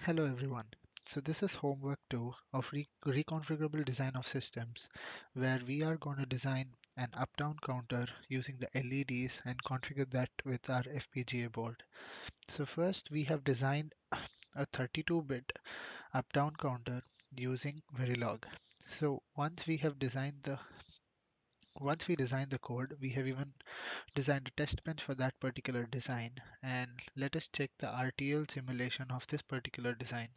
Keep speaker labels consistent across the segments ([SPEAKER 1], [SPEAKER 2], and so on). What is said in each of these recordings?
[SPEAKER 1] Hello everyone. So this is homework 2 of reconfigurable design of systems where we are going to design an up-down counter using the LEDs and configure that with our FPGA board. So first we have designed a 32-bit up-down counter using Verilog. So once we design the code, we have even designed a test bench for that particular design, and let us check the RTL simulation of this particular design.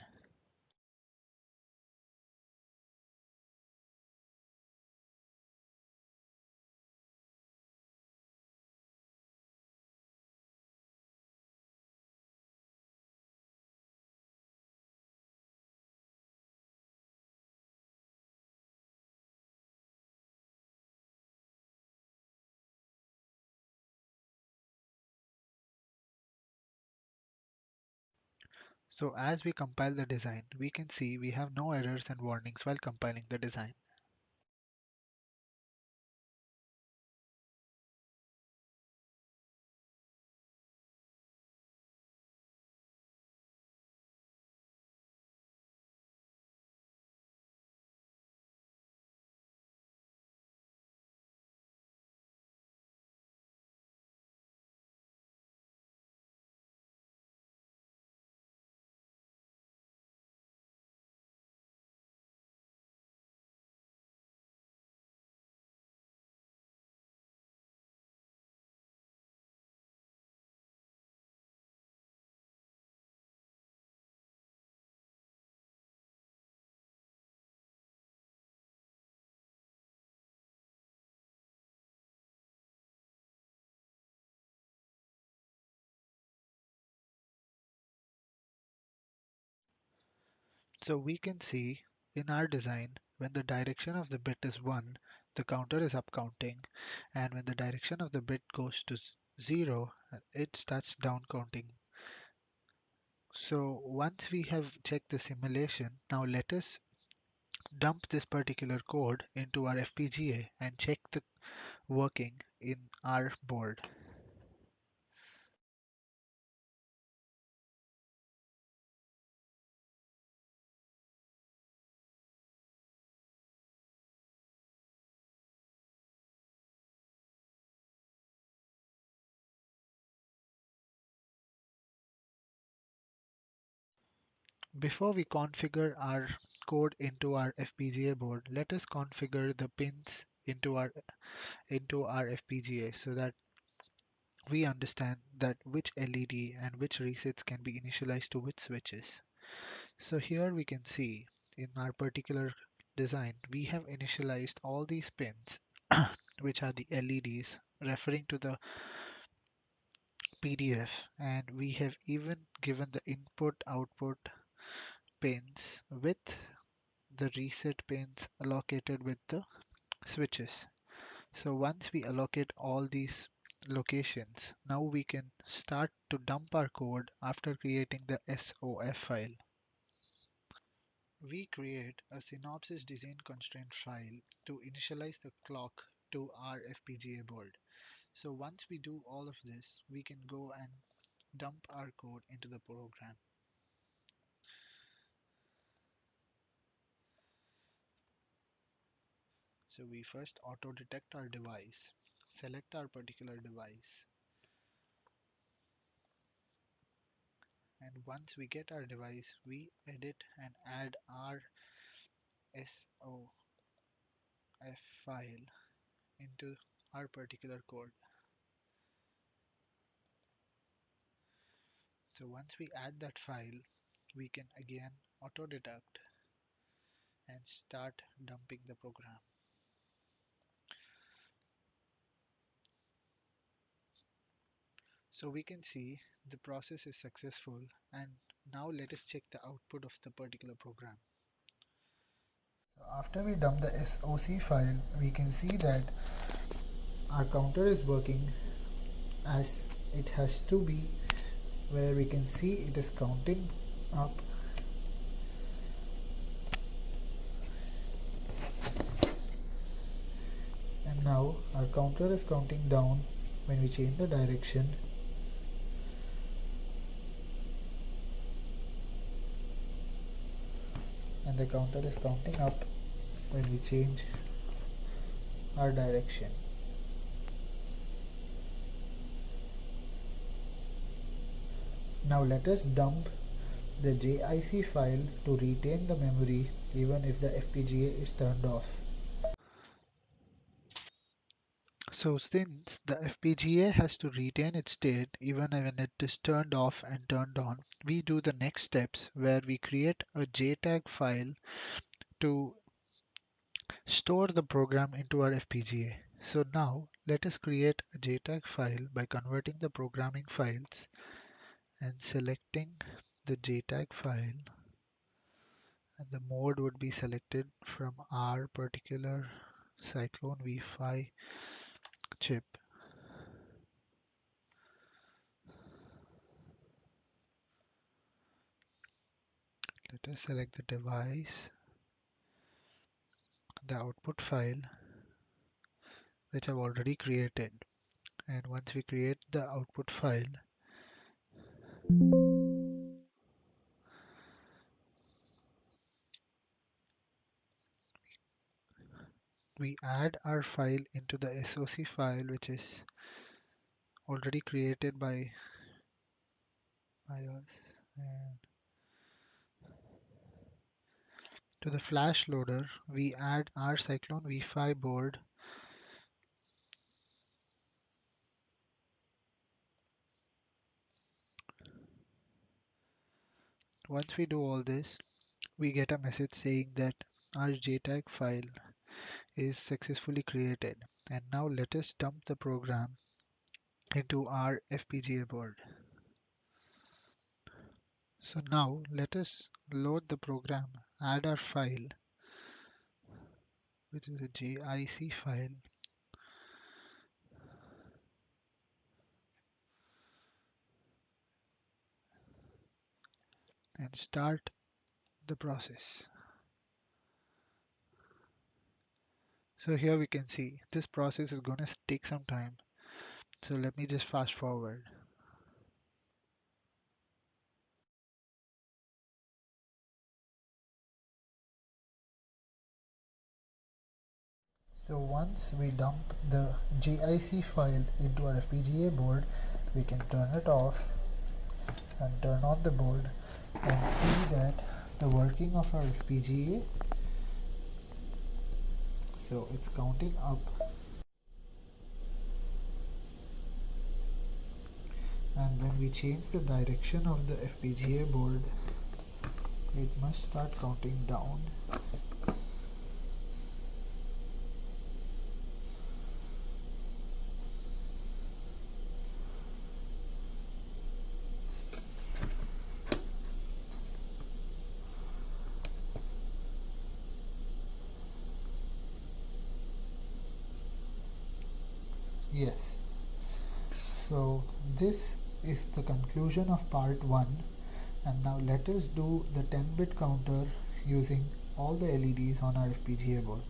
[SPEAKER 1] So as we compile the design, we can see we have no errors and warnings while compiling the design. So we can see in our design when the direction of the bit is 1, the counter is up counting, and when the direction of the bit goes to 0, it starts down counting. So once we have checked the simulation, now let us dump this particular code into our FPGA and check the working in our board. Before we configure our code into our FPGA board, let us configure the pins into our FPGA so that we understand that which LED and which resets can be initialized to which switches. So here we can see in our particular design, we have initialized all these pins, which are the LEDs referring to the PDF, and we have even given the input output pins with the reset pins allocated with the switches. So once we allocate all these locations, now we can start to dump our code after creating the SOF file. We create a synopsis design constraint file to initialize the clock to our FPGA board. So once we do all of this, we can go and dump our code into the program. So we first auto detect our device, select our particular device, and once we get our device, we edit and add our SOF file into our particular code. So once we add that file, we can again auto detect and start dumping the program. So we can see the process is successful, and now let us check the output of the particular program. So after we dump the SOC file, we can see that our counter is working as it has to be, where we can see it is counting up and now our counter is counting down when we change the direction. and the counter is counting up when we change our direction. Now let us dump the JIC file to retain the memory even if the FPGA is turned off. So since the FPGA has to retain its state even when it is turned off and turned on, we do the next steps where we create a JTAG file to store the program into our FPGA. So now let us create a JTAG file by converting the programming files and selecting the JTAG file, and the mode would be selected from our particular Cyclone V5 chip. Let us select the device, the output file which I've already created, and once we create the output file, we add our file into the SOC file which is already created by us, and to the flash loader we add our Cyclone V5 board. Once we do all this, we get a message saying that our JTAG file is successfully created, and now let us dump the program into our FPGA board. So now let us load the program, add our file which is a JIC file, and start the process. So here we can see this process is going to take some time. So let me just fast forward. So once we dump the JIC file into our FPGA board, we can turn it off and turn on the board and see that the working of our FPGA. So it's counting up, and when we change the direction of the FPGA board, it must start counting down. Yes. So this is the conclusion of part 1, and now let us do the 10-bit counter using all the LEDs on our FPGA board.